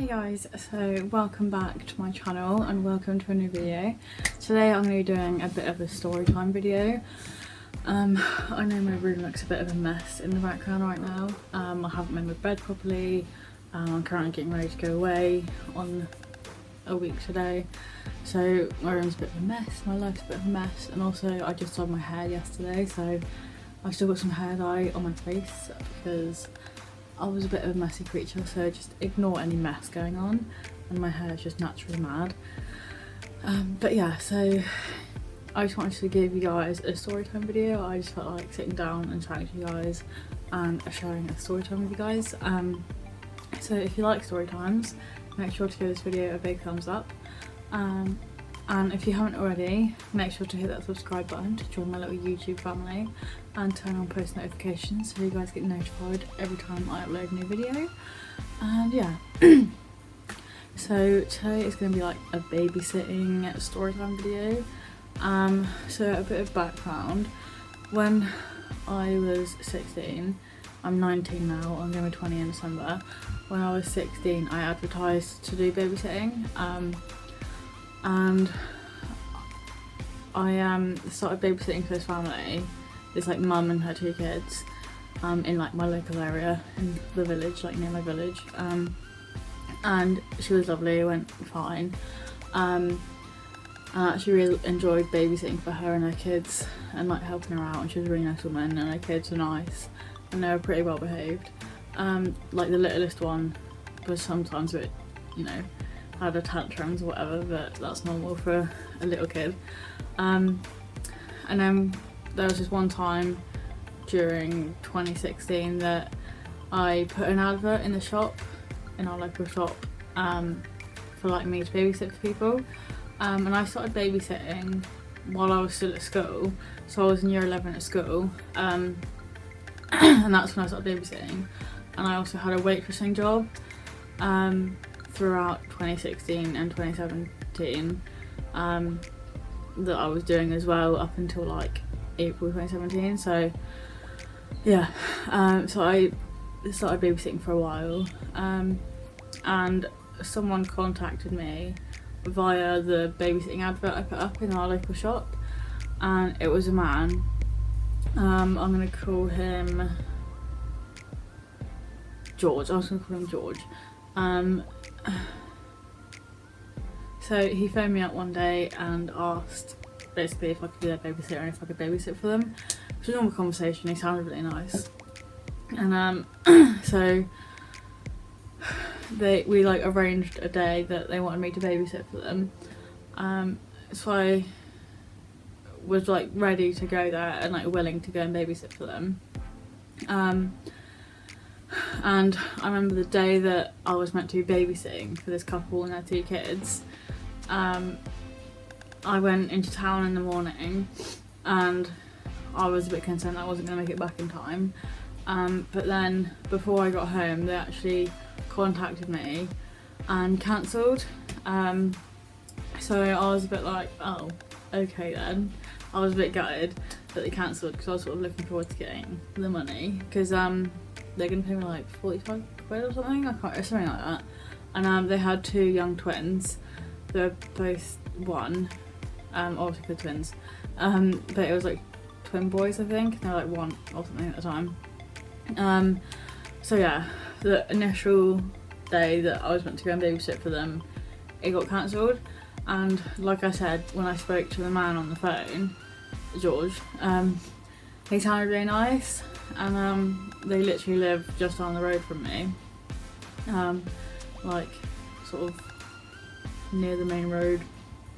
Hey guys, so welcome back to my channel and welcome to a new video. Today I'm going to be doing a bit of a story time video. I know my room looks a bit of a mess in the background right now. I haven't made my bed properly. I'm currently getting ready to go away on a week today. So my room's a bit of a mess, my life's a bit of a mess, and also I just dyed my hair yesterday, so I've still got some hair dye on my face because I was a bit of a messy creature, so just ignore any mess going on, and my hair is just naturally mad. But yeah, so I just wanted to give you guys a storytime video. I just felt like sitting down and chatting to you guys and sharing a storytime with you guys. So if you like story times, make sure to give this video a big thumbs up. And if you haven't already, make sure to hit that subscribe button to join my little YouTube family and turn on post notifications so you guys get notified every time I upload a new video. And yeah, so today is going to be like a babysitting storytime video. So a bit of background. When I was 16, I'm 19 now, I'm going to be 20 in December. When I was 16 I advertised to do babysitting. And I started babysitting for this family, this like mum and her two kids, in like my local area, in the village, like near my village. And she was lovely, it went fine. I actually really enjoyed babysitting for her and her kids and like helping her out, and she was a really nice woman and her kids were nice and they were pretty well behaved. Like the littlest one was sometimes a bit, you know, had a tantrums or whatever, but that's normal for a little kid. And then there was this one time during 2016 that I put an advert in the shop, in our local shop, for like me to babysit for people. And I started babysitting while I was still at school, so I was in year 11 at school, and that's when I started babysitting. And I also had a waitressing job throughout 2016 and 2017 that I was doing as well up until like April 2017. So yeah, so I started babysitting for a while, and someone contacted me via the babysitting advert I put up in our local shop, and it was a man. I'm gonna call him George. I was gonna call him George. So he phoned me up one day and asked basically if I could be their babysitter and if I could babysit for them. It was a normal conversation, he sounded really nice. And so we like arranged a day that they wanted me to babysit for them. So I was like ready to go there and like willing to go and babysit for them. And I remember the day that I was meant to be babysitting for this couple and their two kids, I went into town in the morning and I was a bit concerned that I wasn't going to make it back in time. But then before I got home they actually contacted me and cancelled. So I was a bit like, oh, okay then. I was a bit gutted that they cancelled because I was sort of looking forward to getting the money, because they're going to pay me like 45 quid or something, I can't, something like that. And they had two young twins. They're both one, obviously good twins, but it was like twin boys I think, they were like one or something at the time. So yeah, the initial day that I was meant to go and babysit for them, it got cancelled. And like I said, when I spoke to the man on the phone, George, he sounded really nice, and they literally live just down the road from me, like sort of near the main road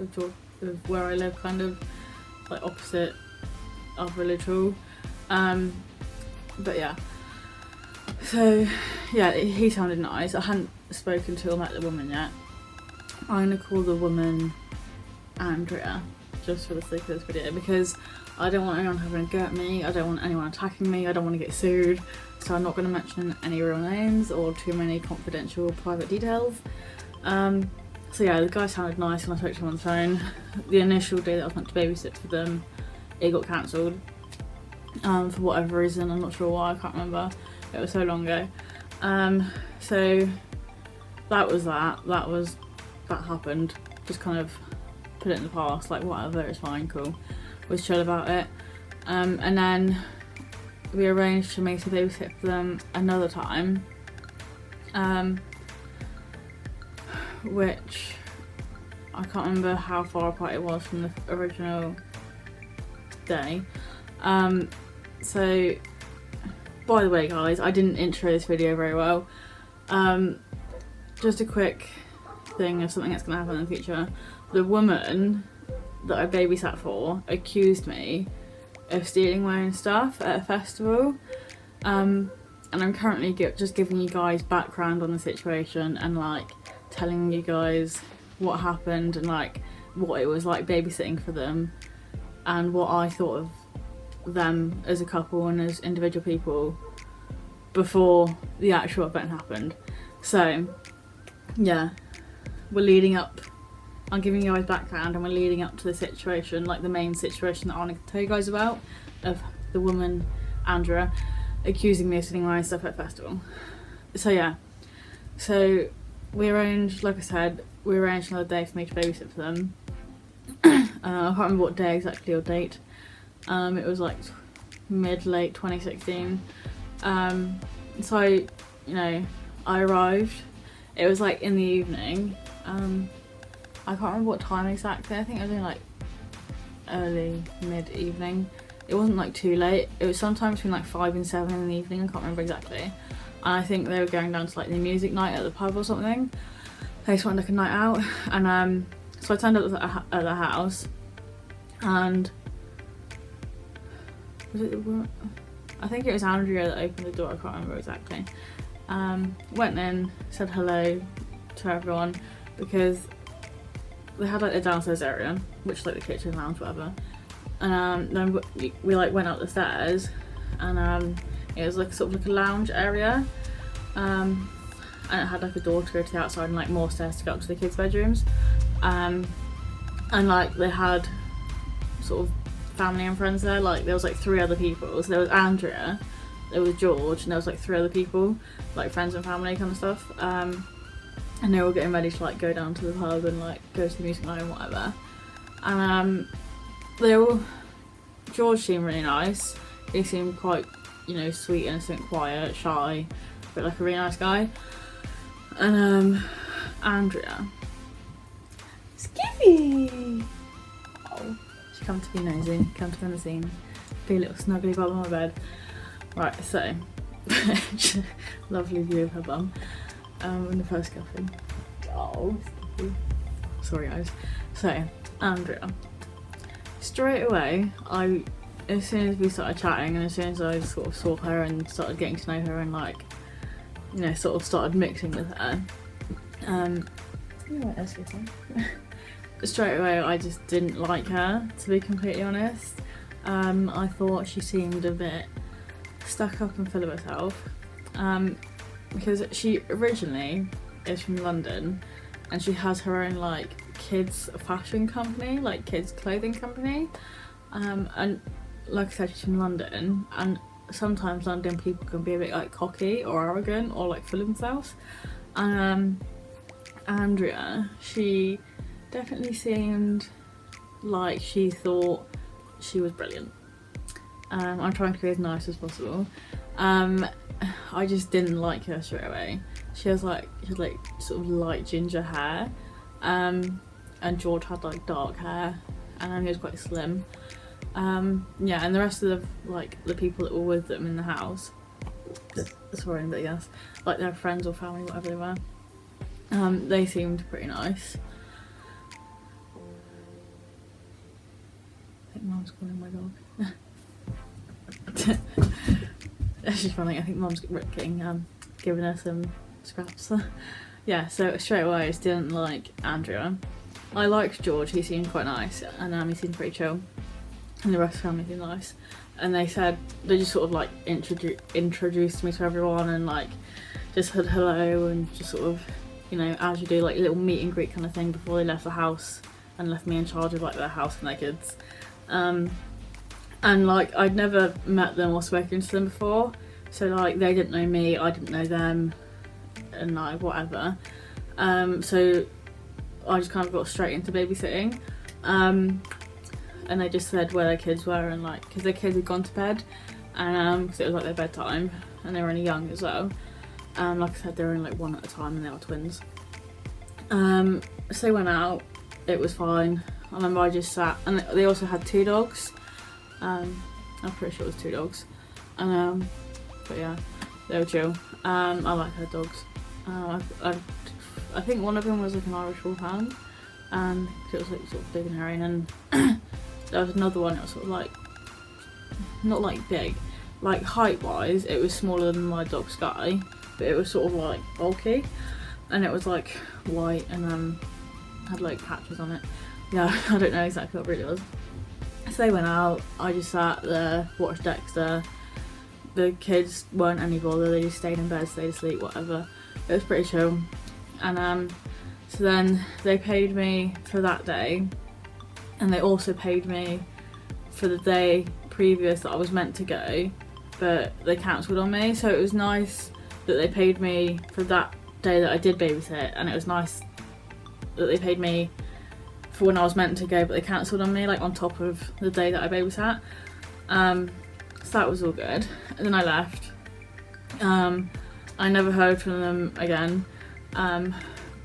of where I live, kind of like opposite our village hall. But yeah, so yeah, he sounded nice. I hadn't spoken to or met the woman yet. I'm gonna call the woman Andrea just for the sake of this video, because I don't want anyone having a go at me, I don't want anyone attacking me, I don't want to get sued, so I'm not going to mention any real names or too many confidential private details. So yeah, the guy sounded nice when I spoke to him on the phone. The initial day that I was meant to babysit for them, it got cancelled for whatever reason, I'm not sure why, I can't remember, it was so long ago. So that was that happened. Just kind of put it in the past, like whatever, it's fine, cool. Was chill about it. And then we arranged for me to babysit for them another time, which I can't remember how far apart it was from the original day. So, by the way guys, I didn't intro this video very well. Just a quick thing of something that's going to happen in the future. The woman that I babysat for accused me of stealing my own stuff at a festival, and I'm currently just giving you guys background on the situation and like telling you guys what happened and like what it was like babysitting for them and what I thought of them as a couple and as individual people before the actual event happened. So yeah, we're leading up, I'm giving you guys background and we're leading up to the situation, like the main situation that I want to tell you guys about, of the woman, Andrea, accusing me of stealing my own stuff at a festival. So yeah, so we arranged, like I said, we arranged another day for me to babysit for them. I can't remember what day exactly or date. It was like mid-late 2016. So, you know, I arrived. It was like in the evening. I can't remember what time exactly. I think it was in like early mid-evening. It wasn't like too late. It was sometime between like 5 and 7 in the evening. I can't remember exactly. And I think they were going down to like the music night at the pub or something. They just wanted like a night out. And so I turned up at the house, and was it? I think it was Andrea that opened the door. I can't remember exactly. Went in, said hello to everyone, because they had like the downstairs area, which is like the kitchen, lounge, whatever. And then we like went up the stairs, and it was like sort of like a lounge area, and it had like a door to go to the outside and like more stairs to go up to the kids' bedrooms. And like they had sort of family and friends there. Like there was like 3 other people. So there was Andrea, there was George, and there was like 3 other people, like friends and family kind of stuff. And they were all getting ready to like go down to the pub and like go to the music night and whatever. And they all, George seemed really nice. He seemed quite, you know, sweet, innocent, quiet, shy, but like a really nice guy. And Andrea, Skippy! Oh, she come to be nosy, come to be on the scene, be a little snuggly bum on my bed. Right, so, lovely view of her bum. In the first coffee. Oh, Skippy. Sorry guys. So, Andrea. Straight away, as soon as we started chatting and as soon as I sort of saw her and started getting to know her and like, you know, sort of started mixing with her, straight away I just didn't like her, to be completely honest. I thought she seemed a bit stuck up and full of herself, because she originally is from London and she has her own like kids fashion company, like kids clothing company, and like I said, she's from London, and sometimes London people can be a bit like cocky or arrogant or like full of themselves. And Andrea, she definitely seemed like she thought she was brilliant. I'm trying to be as nice as possible. I just didn't like her straight away. She had like sort of light ginger hair, and George had like dark hair, and he was quite slim. Yeah, and the rest of the people that were with them in the house, sorry, but yes, like their friends or family, whatever they were, they seemed pretty nice. I think Mum's calling my dog. She's funny. I think Mum's giving her some scraps. Yeah, so straight away I just didn't like Andrea. I liked George, he seemed quite nice, and he seemed pretty chill, and the rest of the family seemed nice. And they just sort of like introduced me to everyone and like just said hello and just sort of, you know, as you do, like a little meet and greet kind of thing before they left the house and left me in charge of like their house and their kids. And like I'd never met them or spoken to them before, so like they didn't know me, I didn't know them, and like whatever. So I just kind of got straight into babysitting, and they just said where their kids were, and like, because their kids had gone to bed, and because it was like their bedtime, and they were only young as well. Like I said, they were only like one at a time, and they were twins. So they went out, it was fine. I remember I just sat, and they also had 2 dogs. I'm pretty sure it was 2 dogs. And but yeah, they were chill. I like her dogs. I think one of them was like an Irish Wolfhound, and it was like sort of big and hairy, and there was another one that was sort of like, not like big, like height wise it was smaller than my dog Skye, but it was sort of like bulky, and it was like white and had like patches on it. Yeah, I don't know exactly what breed it was. So they went out, I just sat there, watched Dexter. The kids weren't any bother, they just stayed in bed, stayed asleep, whatever. It was pretty chill. And so then they paid me for that day, and they also paid me for the day previous that I was meant to go, but they cancelled on me. So it was nice that they paid me for that day that I did babysit, and it was nice that they paid me for when I was meant to go, but they cancelled on me, like on top of the day that I babysat. So that was all good. And then I left. I never heard from them again.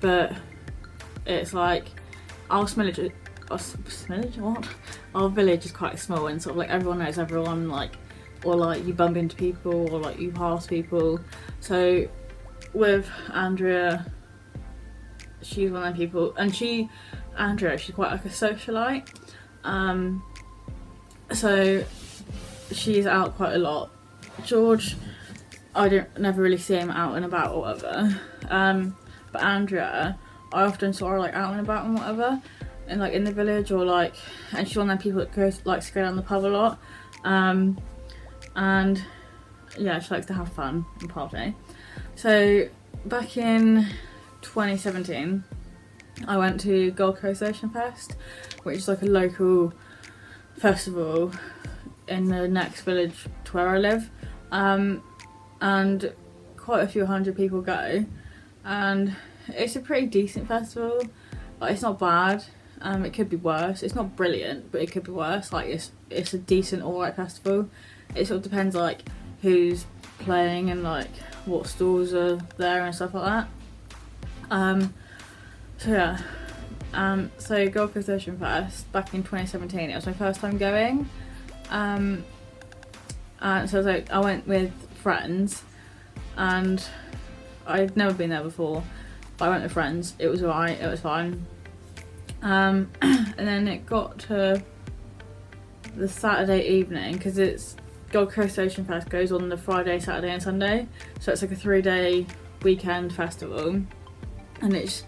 But it's like our village is quite small, and sort of like everyone knows everyone, like, or like you bump into people, or like you pass people. So with Andrea, she's one of them people, and Andrea, she's quite like a socialite. So she's out quite a lot. George, I never really see him out and about or whatever. But Andrea, I often saw her like out and about and whatever, and like in the village, or like, and she's one of them people that goes likes to go down the pub a lot. And yeah, she likes to have fun and party. So back in 2017, I went to Gold Coast Ocean Fest, which is like a local festival in the next village to where I live, and quite a few hundred people go, and it's a pretty decent festival. Like, it's not bad. It could be worse. It's not brilliant, but it could be worse. Like, it's a decent, alright festival. It sort of depends like who's playing and like what stalls are there and stuff like that. So yeah, so Gold Coast Ocean Fest back in 2017, it was my first time going. So I was like, I went with friends, and I'd never been there before, but I went with friends. It was alright, it was fine. And then it got to the Saturday evening, because it's Gold Coast Ocean Fest goes on the Friday, Saturday and Sunday, so it's like a 3-day weekend festival, and it's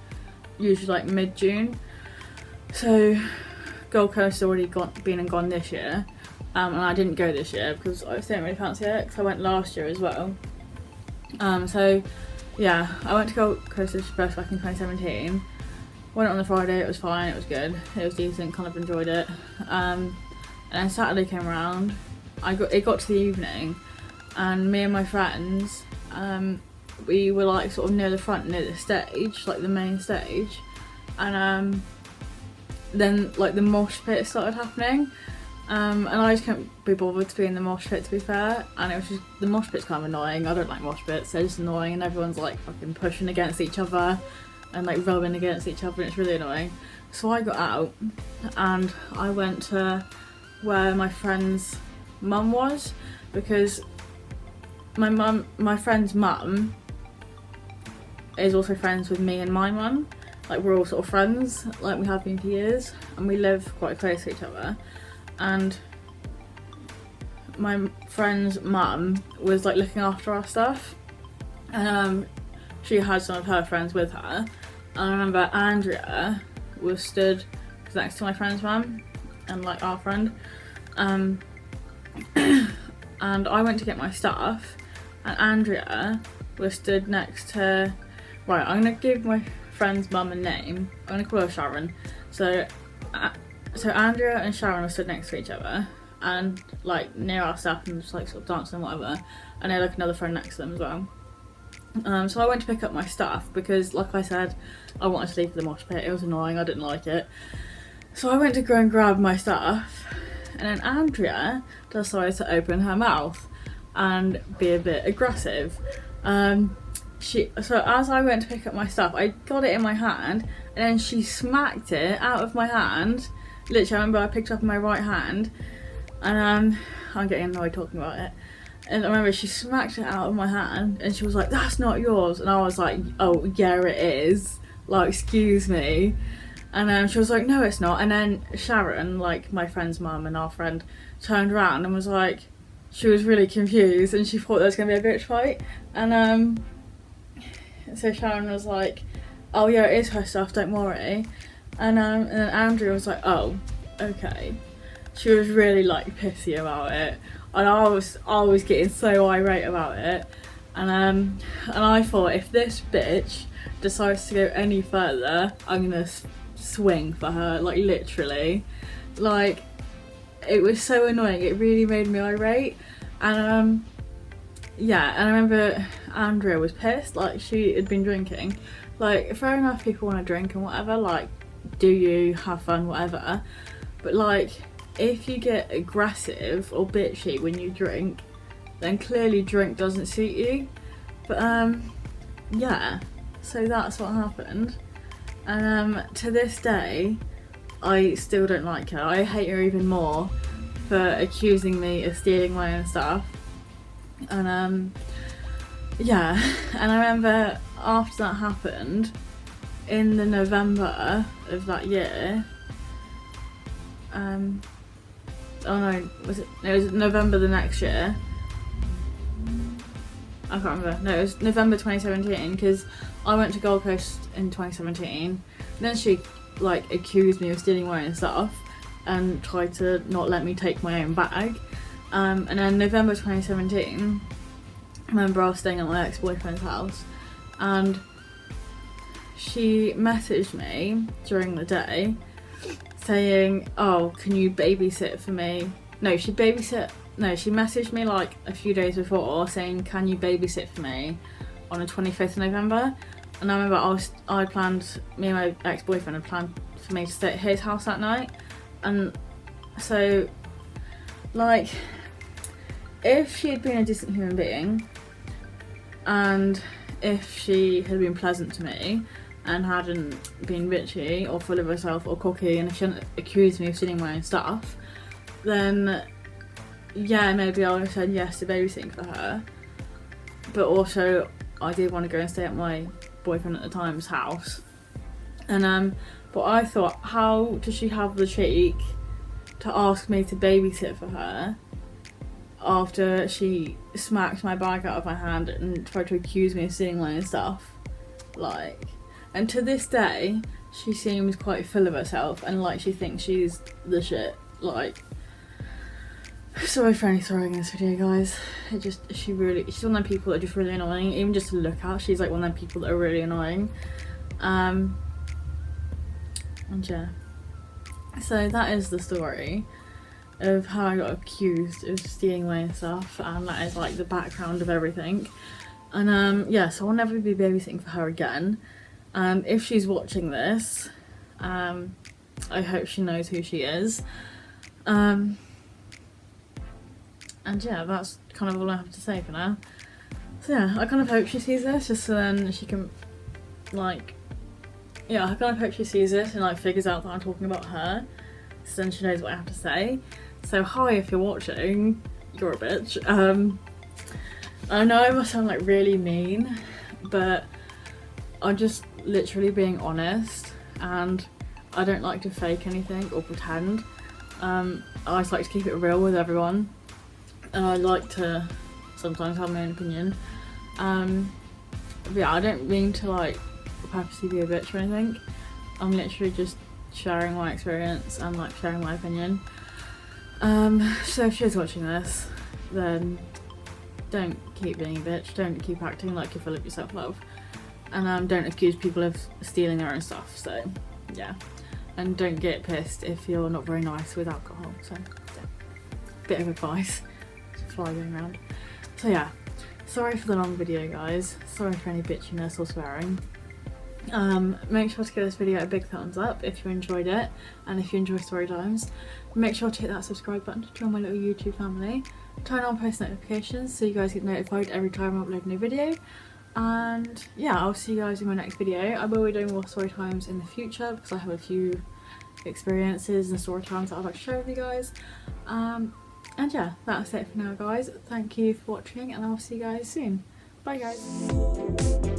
usually like mid-June. So Gold Coast has already been and gone this year, and I didn't go this year because I didn't really fancy it, because I went last year as well. So yeah, I went to Gold Coast Ocean Fest back in 2017. Went on the Friday, it was fine, it was good, it was decent, kind of enjoyed it. And then Saturday came around, it got to the evening, and me and my friends, we were like sort of near the front, near the stage, like the main stage, and then like the mosh pit started happening, and I just couldn't be bothered to be in the mosh pit, to be fair, and it was just, the mosh pit's kind of annoying. I don't like mosh pits, they're just annoying, and everyone's like fucking pushing against each other and like rubbing against each other, and it's really annoying. So I got out and I went to where my friend's mum was, because my friend's mum is also friends with me and my mum. Like, we're all sort of friends, like we have been for years, and we live quite close to each other. And my friend's mum was like looking after our stuff, and she had some of her friends with her. And I remember Andrea was stood next to my friend's mum and like our friend, and I went to get my stuff, and Andrea was stood next to, right, I'm gonna give my friend's mum a name, I'm gonna call her Sharon. So Andrea and Sharon were stood next to each other and like near our stuff and just like sort of dancing and whatever, and they had like another friend next to them as well. So I went to pick up my stuff because, like I said, I wanted to leave the mosh pit. It was annoying, I didn't like it. So I went to go and grab my stuff, and then Andrea decided to open her mouth and be a bit aggressive. So as I went to pick up my stuff, I got it in my hand, and then she smacked it out of my hand. Literally, I remember I picked it up in my right hand, and I'm getting annoyed talking about it. And I remember she smacked it out of my hand, and she was like, "That's not yours." And I was like, "Oh yeah, it is. Like, excuse me." And she was like, "No, it's not." And then Sharon, like my friend's mum and our friend, turned around and was like, she was really confused, and she thought there was gonna be a bitch fight. And so Sharon was like, "Oh yeah, it is her stuff. Don't worry." And then Andrea was like, "Oh, okay." She was really like pissy about it, and I was getting so irate about it. And I thought, if this bitch decides to go any further, I'm gonna swing for her, like literally. Like, it was so annoying, it really made me irate. And yeah, and I remember Andrea was pissed, like she had been drinking. Like, fair enough, people want to drink and whatever, like, do you, have fun, whatever, but like, if you get aggressive or bitchy when you drink, then clearly drink doesn't suit you. But yeah, so that's what happened. And to this day, I still don't like her. I hate her even more for accusing me of stealing my own stuff. And yeah, and I remember after that happened, in the November of that year, oh no, it was November the next year. I can't remember. No, it was November 2017, because I went to Gold Coast in 2017. Then she like accused me of stealing my own stuff and tried to not let me take my own bag. And then November 2017, I remember I was staying at my ex-boyfriend's house, and she messaged me during the day saying, "Oh, can you babysit for me?" No, she messaged me like a few days before saying, "Can you babysit for me on the 25th of November?" And I remember me and my ex-boyfriend had planned for me to stay at his house that night. And so, like, if she had been a decent human being, and if she had been pleasant to me and hadn't been bitchy or full of herself or cocky, and if she hadn't accused me of stealing my own stuff, then yeah, maybe I would have said yes to babysitting for her. But also, I did want to go and stay at my boyfriend at the time's house. And but I thought, how does she have the cheek to ask me to babysit for her after she smacked my bag out of my hand and tried to accuse me of stealing my own stuff? Like, and to this day, she seems quite full of herself and like she thinks she's the shit. Like, sorry for any throwing in this video, guys. She's one of them people that are just really annoying. Even just to look at, she's like one of them people that are really annoying. And yeah, so that is the story of how I got accused of stealing my own stuff, and that is like the background of everything. And yeah, so I'll never be babysitting for her again. If she's watching this, I hope she knows who she is. And yeah, that's kind of all I have to say for now. So yeah, I kind of hope she sees this, just so then she can, like, yeah, I kind of hope she sees this and like figures out that I'm talking about her, so then she knows what I have to say. So hi, if you're watching, you're a bitch. I know I must sound like really mean, but I'm just literally being honest, and I don't like to fake anything or pretend. I just like to keep it real with everyone, and I like to sometimes have my own opinion. But yeah, I don't mean to like purposely be a bitch or anything. I'm literally just sharing my experience and like sharing my opinion. So if she's watching this, then don't keep being a bitch, don't keep acting like you're full of your self-love, and don't accuse people of stealing their own stuff. So yeah, and don't get pissed if you're not very nice with alcohol. So yeah, bit of advice, fly going around. So yeah, Sorry for the long video, guys. Sorry for any bitchiness or swearing. Make sure to give this video a big thumbs up if you enjoyed it, and if you enjoy story times, make sure to hit that subscribe button to join my little YouTube family. Turn on post notifications so you guys get notified every time I upload a new video. And yeah, I'll see you guys in my next video. I will be doing more story times in the future because I have a few experiences and story times that I'd like to share with you guys. And yeah, that's it for now, guys. Thank you for watching, and I'll see you guys soon. Bye, guys.